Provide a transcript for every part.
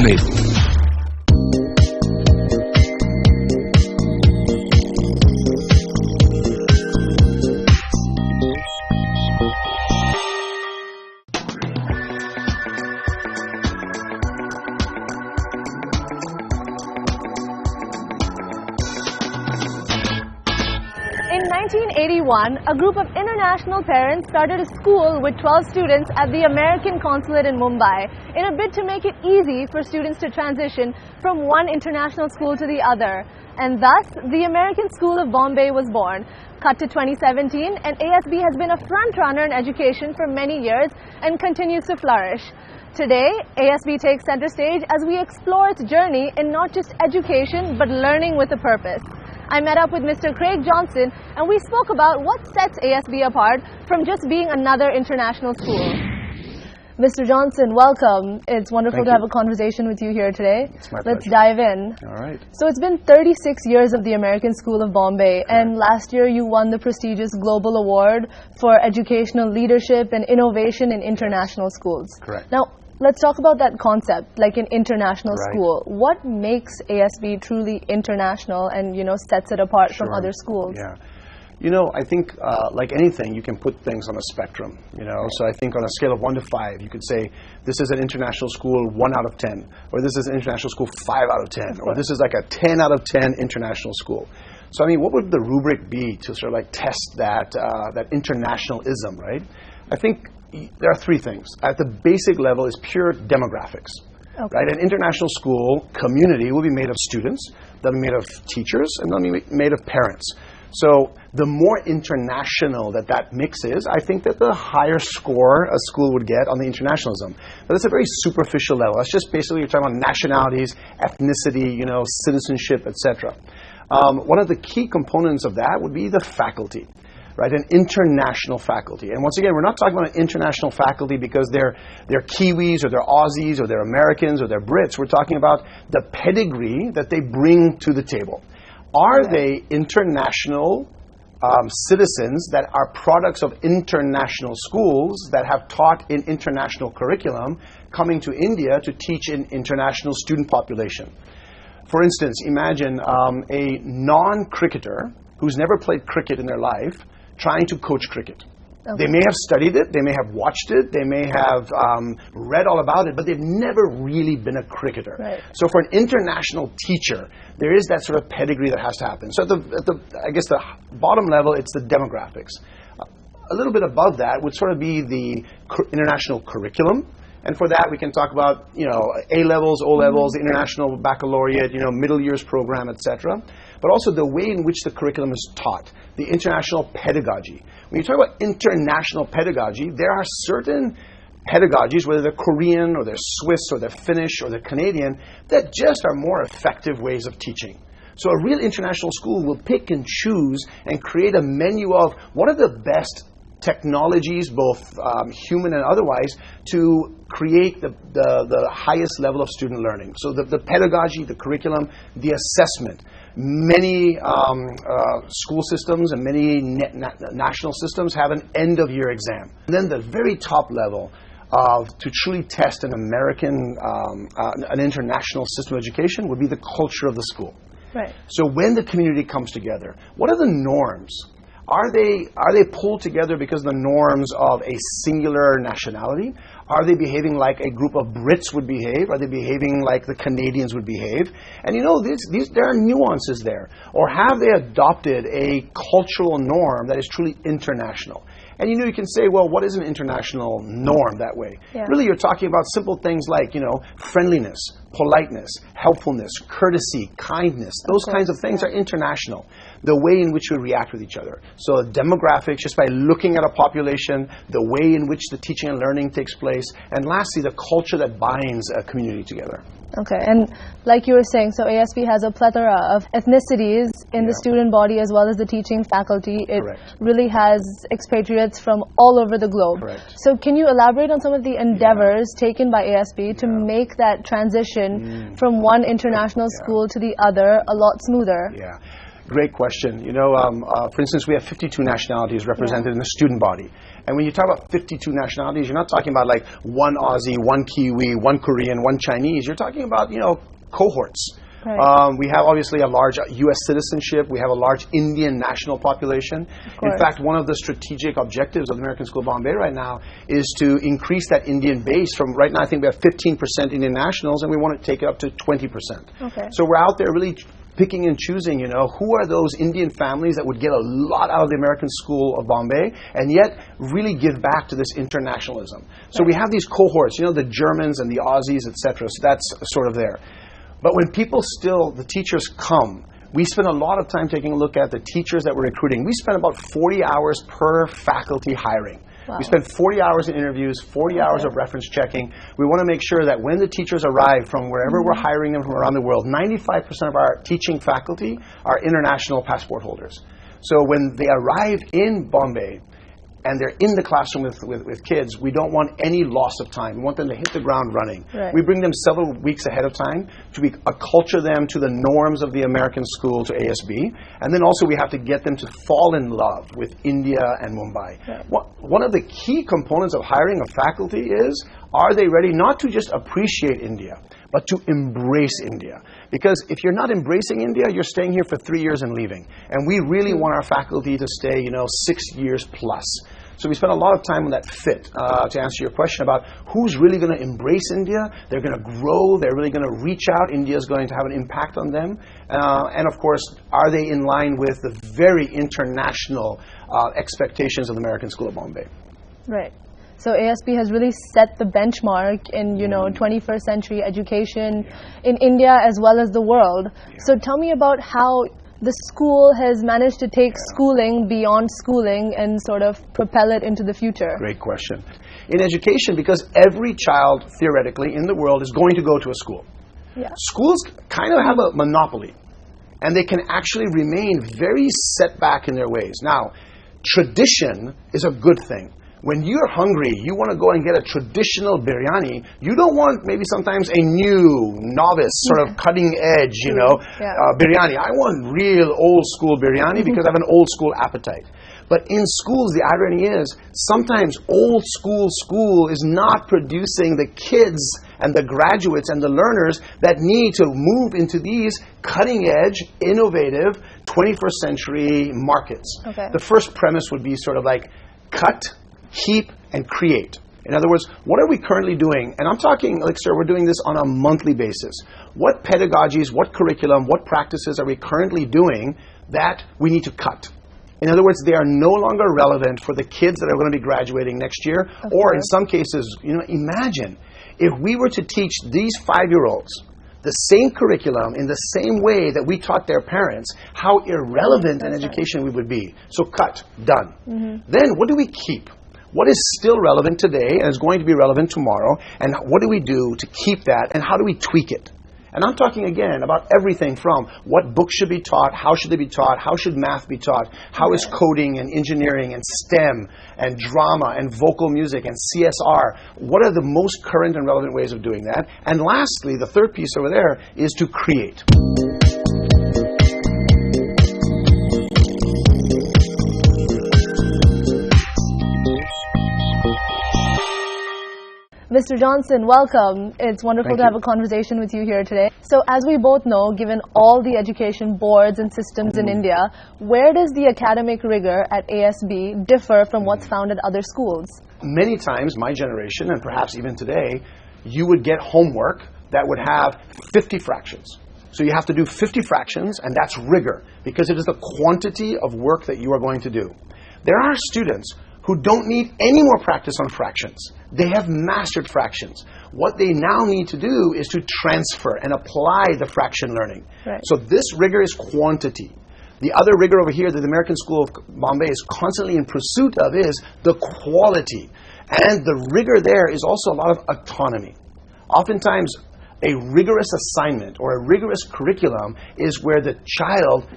Bombay. In 1981, a group of international parents started a school with 12 students at the American Consulate in Mumbai in a bid to make it easy for students to transition from one international school to the other. And thus, the American School of Bombay was born. Cut to 2017, and ASB has been a front-runner in education for many years and continues to flourish. Today, ASB takes center stage as we explore its journey in not just education, but learning with a purpose. I met up with Mr. Craig Johnson and we spoke about what sets ASB apart from just being another international school. Mr. Johnson, welcome. It's wonderful to have a conversation with you here today. It's my Let's pleasure. dive in. All right. So it's been 36 years of the American School of Bombay, and last year you won the prestigious Global Award for Educational Leadership and Innovation in International Schools. Correct. Now, let's talk about that concept, like an international Right. school. What makes ASB truly international and, sets it apart from Sure. other schools? Yeah. I think like anything, you can put things on a spectrum, So I think on a scale of 1 to 5, you could say this is an international school 1 out of 10, or this is an international school 5 out of 10, or this is like a 10 out of 10 international school. So, I mean, what would the rubric be to sort of like test that internationalism, right? I think there are 3 things. At the basic level is pure demographics. Okay. Right? An international school community will be made of students, they'll be made of teachers, and they'll be made of parents. So the more international that mix is, I think that the higher score a school would get on the internationalism. But it's a very superficial level. That's just basically you're talking about nationalities, ethnicity, citizenship, etc. One of the key components of that would be the faculty. Right, an international faculty. And once again, we're not talking about an international faculty because they're Kiwis or they're Aussies or they're Americans or they're Brits. We're talking about the pedigree that they bring to the table. Are they international citizens that are products of international schools that have taught in international curriculum coming to India to teach an international student population? For instance, imagine a non-cricketer who's never played cricket in their life trying to coach cricket. Okay. They may have studied it, they may have watched it, they may have read all about it, but they've never really been a cricketer. Right. So for an international teacher, there is that sort of pedigree that has to happen. So I guess the bottom level, it's the demographics. A little bit above that would sort of be the international curriculum. And for that, we can talk about, A-levels, O-levels, the international baccalaureate, middle years program, etc. But also the way in which the curriculum is taught, the international pedagogy. When you talk about international pedagogy, there are certain pedagogies, whether they're Korean or they're Swiss or they're Finnish or they're Canadian, that just are more effective ways of teaching. So a real international school will pick and choose and create a menu of one of the best technologies, both human and otherwise, to create the highest level of student learning. So the pedagogy, the curriculum, the assessment. Many school systems and many national systems have an end-of-year exam. And then the very top level to truly test an American, an international system of education would be the culture of the school. Right. So when the community comes together, what are the norms? Are they pulled together because of the norms of a singular nationality? Are they behaving like a group of Brits would behave? Are they behaving like the Canadians would behave? And there are nuances there. Or have they adopted a cultural norm that is truly international? And you can say, well, what is an international norm that way? Yeah. Really, you're talking about simple things like, friendliness, politeness, helpfulness, courtesy, kindness. Those kinds of things are international. The way in which we react with each other. So demographics, just by looking at a population, the way in which the teaching and learning takes place, and lastly, the culture that binds a community together. Okay, and like you were saying, so ASB has a plethora of ethnicities in the student body as well as the teaching faculty. It really has expatriates from all over the globe. Correct. So can you elaborate on some of the endeavors taken by ASB to make that transition from one international school to the other a lot smoother? Yeah. Great question. For instance, we have 52 nationalities represented in the student body. And when you talk about 52 nationalities, you're not talking about like one Aussie, one Kiwi, one Korean, one Chinese. You're talking about, cohorts. Right. We have obviously a large U.S. citizenship. We have a large Indian national population. In fact, one of the strategic objectives of the American School of Bombay right now is to increase that Indian base from, right now I think we have 15% Indian nationals, and we want to take it up to 20%. Okay. So we're out there really picking and choosing, who are those Indian families that would get a lot out of the American School of Bombay and yet really give back to this internationalism. So we have these cohorts, the Germans and the Aussies, etc. So that's sort of there. But when the teachers come, we spend a lot of time taking a look at the teachers that we're recruiting. We spend about 40 hours per faculty hiring. Wow. We spend 40 hours in interviews, 40 hours of reference checking. We want to make sure that when the teachers arrive from wherever we're hiring them from around the world, 95% of our teaching faculty are international passport holders. So when they arrive in Bombay, and they're in the classroom with kids, we don't want any loss of time. We want them to hit the ground running. Right. We bring them several weeks ahead of time to acculture them to the norms of the American school, to ASB. And then also we have to get them to fall in love with India and Mumbai. Right. One of the key components of hiring a faculty is, are they ready not to just appreciate India, but to embrace India? Because if you're not embracing India, you're staying here for 3 years and leaving. And we really want our faculty to stay, 6 years plus. So we spend a lot of time on that fit. To answer your question about who's really going to embrace India, they're going to grow, they're really going to reach out, India's going to have an impact on them. And of course, are they in line with the very international expectations of the American School of Bombay? Right. So ASB has really set the benchmark in, 21st century education in India as well as the world. So tell me about how the school has managed to take schooling beyond schooling and sort of propel it into the future. Great question. In education, because every child, theoretically, in the world is going to go to a school. Yeah. Schools kind of have a monopoly, and they can actually remain very set back in their ways. Now, tradition is a good thing. When you're hungry, you want to go and get a traditional biryani. You don't want maybe sometimes a new, novice, sort of cutting edge, biryani. I want real old school biryani because I have an old school appetite. But in schools, the irony is sometimes old school is not producing the kids and the graduates and the learners that need to move into these cutting edge, innovative 21st century markets. Okay. The first premise would be sort of like cut, keep, and create. In other words, what are we currently doing? And I'm talking, sir, we're doing this on a monthly basis. What pedagogies, what curriculum, what practices are we currently doing that we need to cut? In other words, they are no longer relevant for the kids that are going to be graduating next year. Okay. Or in some cases, imagine if we were to teach these 5-year-olds the same curriculum in the same way that we taught their parents, how irrelevant in education we would be. So cut, done. Then what do we keep? What is still relevant today and is going to be relevant tomorrow, and what do we do to keep that, and how do we tweak it? And I'm talking again about everything from what books should be taught, how should they be taught, how should math be taught, how is coding and engineering and STEM and drama and vocal music and CSR, what are the most current and relevant ways of doing that? And lastly, the third piece over there is to create. Mr. Johnson, welcome. It's wonderful to have a conversation with you here today. So as we both know, given all the education boards and systems in India, where does the academic rigor at ASB differ from what's found at other schools? Many times, my generation, and perhaps even today, you would get homework that would have 50 fractions. So you have to do 50 fractions, and that's rigor, because it is the quantity of work that you are going to do. There are students who don't need any more practice on fractions. They have mastered fractions. What they now need to do is to transfer and apply the fraction learning. Right. So this rigor is quantity. The other rigor over here that the American School of Bombay is constantly in pursuit of is the quality. And the rigor there is also a lot of autonomy. Oftentimes, a rigorous assignment or a rigorous curriculum is where the child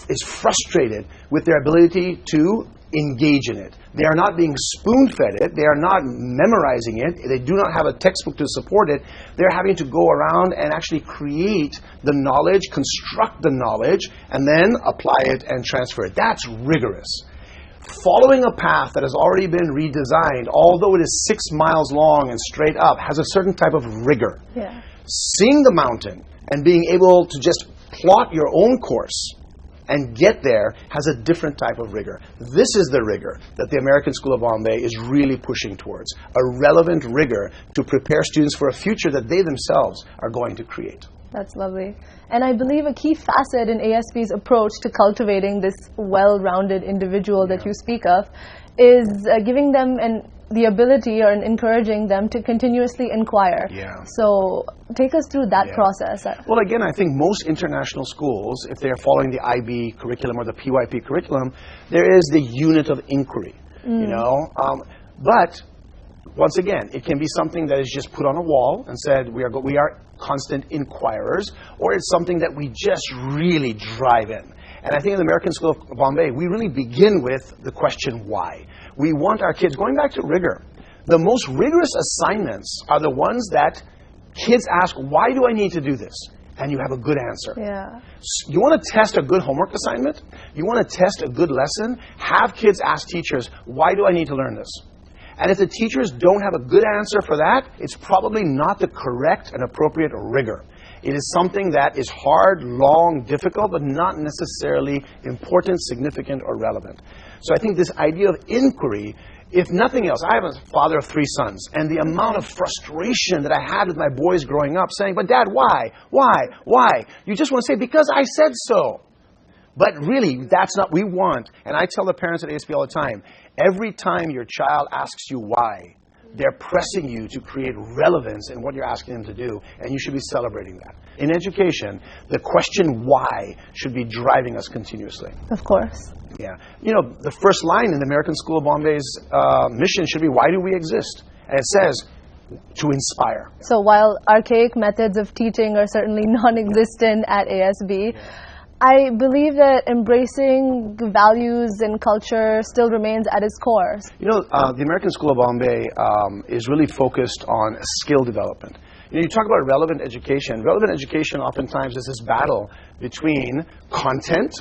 is frustrated with their ability to engage in it. They are not being spoon-fed it. They are not memorizing it. They do not have a textbook to support it. They're having to go around and actually create the knowledge, construct the knowledge, and then apply it and transfer it. That's rigorous. Following a path that has already been redesigned, although it is 6 miles long and straight up, has a certain type of rigor. Yeah. Seeing the mountain and being able to just plot your own course and get there has a different type of rigor. This is the rigor that the American School of Bombay is really pushing towards, a relevant rigor to prepare students for a future that they themselves are going to create. That's lovely. And I believe a key facet in ASB's approach to cultivating this well-rounded individual that you speak of is giving them the ability or encouraging them to continuously inquire. Yeah. So take us through that process. Well, again, I think most international schools, if they're following the IB curriculum or the PYP curriculum, there is the unit of inquiry, you know. But once again, it can be something that is just put on a wall and said we are constant inquirers, or it's something that we just really drive in. And I think in the American School of Bombay, we really begin with the question why. We want our kids, going back to rigor, the most rigorous assignments are the ones that kids ask, why do I need to do this? And you have a good answer. Yeah. You want to test a good homework assignment? You want to test a good lesson? Have kids ask teachers, why do I need to learn this? And if the teachers don't have a good answer for that, it's probably not the correct and appropriate rigor. It is something that is hard, long, difficult, but not necessarily important, significant, or relevant. So I think this idea of inquiry, if nothing else, I have a father of 3 sons, and the amount of frustration that I had with my boys growing up saying, but Dad, why? Why? Why? You just want to say, because I said so. But really, that's not what we want. And I tell the parents at ASB all the time, every time your child asks you why, they're pressing you to create relevance in what you're asking them to do, and you should be celebrating that. In education, the question why should be driving us continuously. Of course. Yeah. You know, the first line in the American School of Bombay's mission should be, why do we exist? And it says, to inspire. So while archaic methods of teaching are certainly non-existent at ASB, I believe that embracing values and culture still remains at its core. You know, the American School of Bombay is really focused on skill development. You know, you talk about relevant education. Relevant education oftentimes is this battle between content.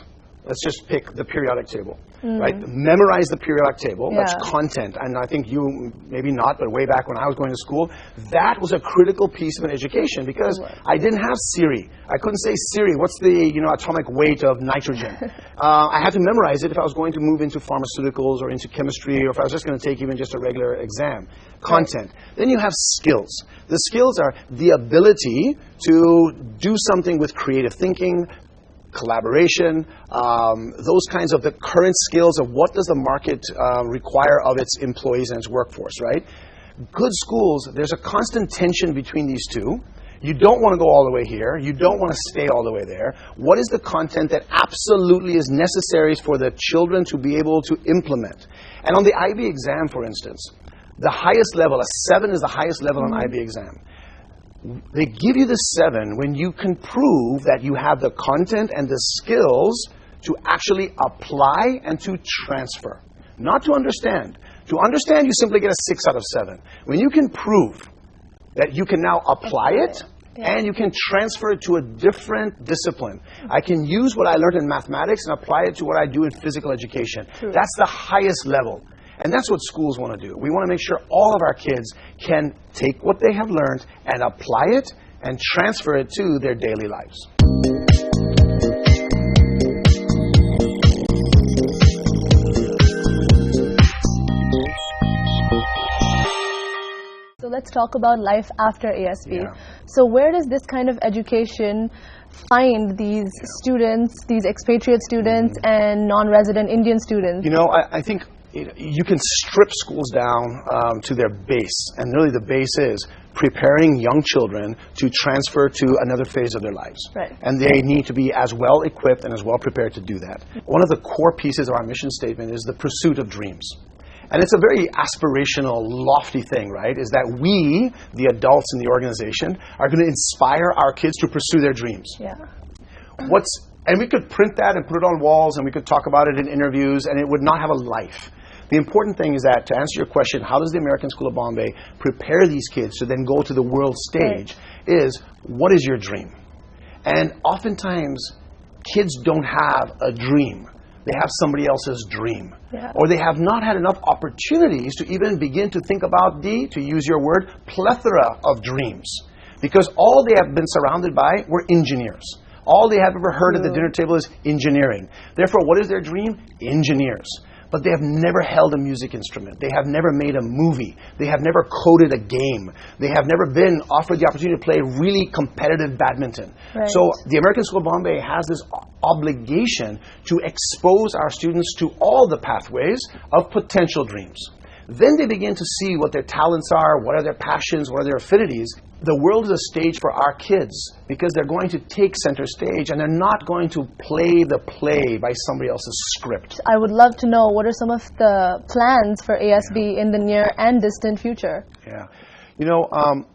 Let's just pick the periodic table, right? Memorize the periodic table. That's content. And I think you, maybe not, but way back when I was going to school, that was a critical piece of an education because I didn't have Siri. I couldn't say, Siri, what's the atomic weight of nitrogen? I had to memorize it if I was going to move into pharmaceuticals or into chemistry, or if I was just going to take even just a regular exam. Content. Then you have skills. The skills are the ability to do something with creative thinking, collaboration, those kinds of the current skills of what does the market require of its employees and its workforce, right? Good schools, there's a constant tension between these two. You don't want to go all the way here. You don't want to stay all the way there. What is the content that absolutely is necessary for the children to be able to implement? And on the IB exam, for instance, the highest level, a 7 is the highest level on IB exam. They give you the 7 when you can prove that you have the content and the skills to actually apply and to transfer. Not to understand. To understand, you simply get a 6 out of 7. When you can prove that you can now apply it and you can transfer it to a different discipline. I can use what I learned in mathematics and apply it to what I do in physical education. That's the highest level. And that's what schools want to do. We want to make sure all of our kids can take what they have learned and apply it and transfer it to their daily lives. So let's talk about life after ASB. So where does this kind of education find these students, these expatriate students and non-resident Indian students? You know, I think you can strip schools down to their base, and really the base is preparing young children to transfer to another phase of their lives. Right. And they need to be as well equipped and as well prepared to do that. One of the core pieces of our mission statement is the pursuit of dreams. And it's a very aspirational, lofty thing, right? Is that we, the adults in the organization, are going to inspire our kids to pursue their dreams. Yeah. What's And we could print that and put it on walls, and we could talk about it in interviews, and it would not have a life. The important thing is that, to answer your question, how does the American School of Bombay prepare these kids to then go to the world stage, is what is your dream? And oftentimes, kids don't have a dream. They have somebody else's dream. Yeah. Or they have not had enough opportunities to even begin to think about the, to use your word, plethora of dreams. Because all they have been surrounded by were engineers. All they have ever heard at the dinner table is engineering. Therefore, what is their dream? Engineers. But they have never held a music instrument. They have never made a movie. They have never coded a game. They have never been offered the opportunity to play really competitive badminton. Right. So the American School of Bombay has this obligation to expose our students to all the pathways of potential dreams. Then they begin to see what their talents are, what are their passions, what are their affinities. The world is a stage for our kids because they're going to take center stage and they're not going to play the play by somebody else's script. I would love to know what are some of the plans for ASB in the near and distant future. Yeah. You know,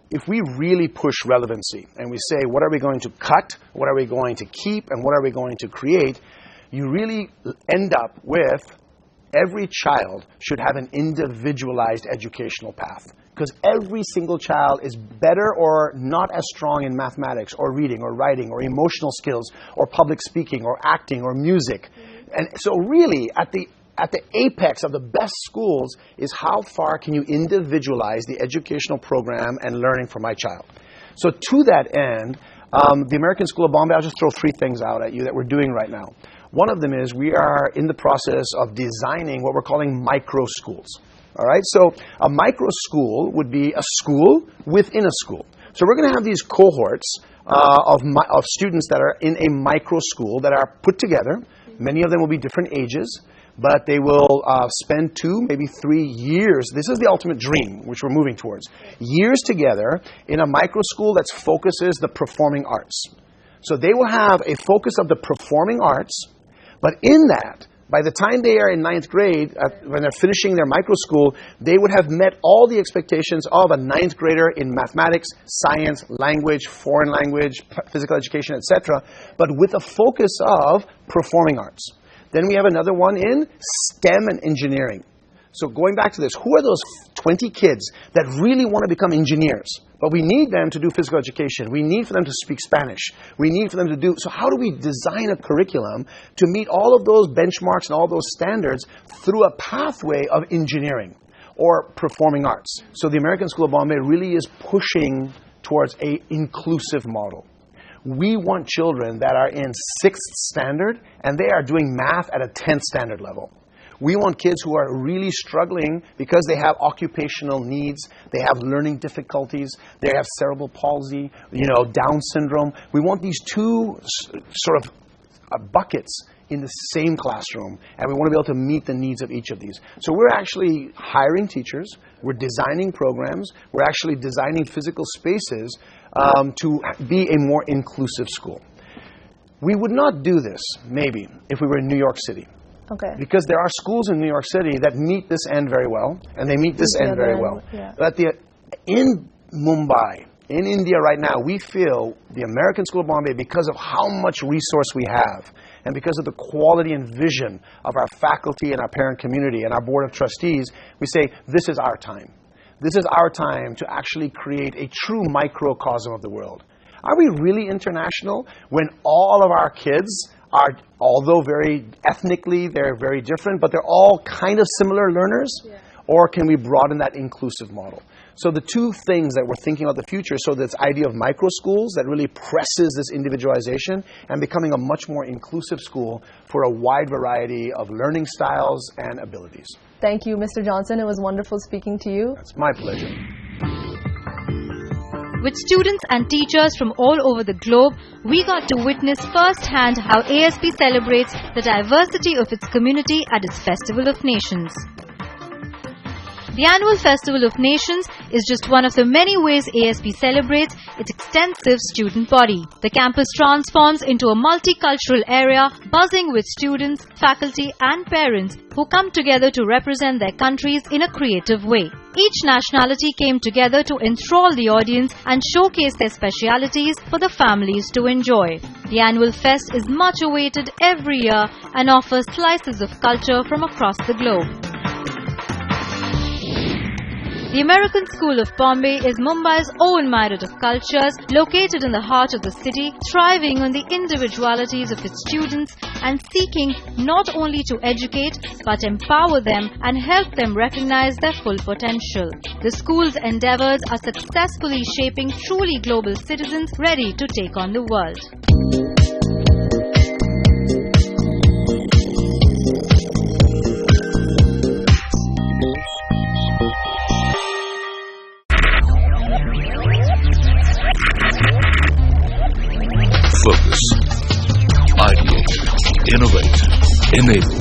if we really push relevancy and we say, what are we going to cut, what are we going to keep, and what are we going to create, you really end up with every child should have an individualized educational path. Because every single child is better or not as strong in mathematics or reading or writing or emotional skills or public speaking or acting or music. And so really, at the apex of the best schools is how far can you individualize the educational program and learning for my child. So to that end, the American School of Bombay, I'll just throw three things out at you that we're doing right now. One of them is we are in the process of designing what we're calling micro schools. All right, so a micro school would be a school within a school. So we're going to have these cohorts of students that are in a micro school that are put together. Many of them will be different ages, but they will spend 2, maybe 3 years. This is the ultimate dream, which we're moving towards. Years together in a micro school that focuses the performing arts. So they will have a focus of the performing arts, but in that, by the time they are in 9th grade, when they're finishing their micro school, they would have met all the expectations of a 9th grader in mathematics, science, language, foreign language, physical education, etc., but with a focus of performing arts. Then we have another one in STEM and engineering. So going back to this, who are those 20 kids that really want to become engineers? But we need them to do physical education. We need for them to speak Spanish. We need for them to do... So how do we design a curriculum to meet all of those benchmarks and all those standards through a pathway of engineering or performing arts? So the American School of Bombay really is pushing towards an inclusive model. We want children that are in 6th standard and they are doing math at a 10th standard level. We want kids who are really struggling because they have occupational needs, they have learning difficulties, they have cerebral palsy, Down syndrome. We want these two sort of buckets in the same classroom, and we want to be able to meet the needs of each of these. So we're actually hiring teachers, we're designing programs, we're actually designing physical spaces to be a more inclusive school. We would not do this, maybe, if we were in New York City. Okay. Because there are schools in New York City that meet this end very well, and they meet this end very well. Yeah. But in Mumbai, in India right now, we feel the American School of Bombay, because of how much resource we have, and because of the quality and vision of our faculty and our parent community and our board of trustees, we say, this is our time. This is our time to actually create a true microcosm of the world. Are we really international when all of our kids are, although very ethnically, they're very different, but they're all kind of similar learners? Yeah. Or can we broaden that inclusive model? So the two things that we're thinking about the future, so this idea of micro schools that really presses this individualization and becoming a much more inclusive school for a wide variety of learning styles and abilities. Thank you, Mr. Johnson. It was wonderful speaking to you. It's my pleasure. With students and teachers from all over the globe, we got to witness firsthand how ASB celebrates the diversity of its community at its Festival of Nations. The annual Festival of Nations is just one of the many ways ASB celebrates its extensive student body. The campus transforms into a multicultural area buzzing with students, faculty and parents who come together to represent their countries in a creative way. Each nationality came together to enthrall the audience and showcase their specialities for the families to enjoy. The annual fest is much awaited every year and offers slices of culture from across the globe. The American School of Bombay is Mumbai's own myriad of cultures, located in the heart of the city, thriving on the individualities of its students and seeking not only to educate but empower them and help them recognize their full potential. The school's endeavors are successfully shaping truly global citizens ready to take on the world. Focus, ideate, innovate, enable.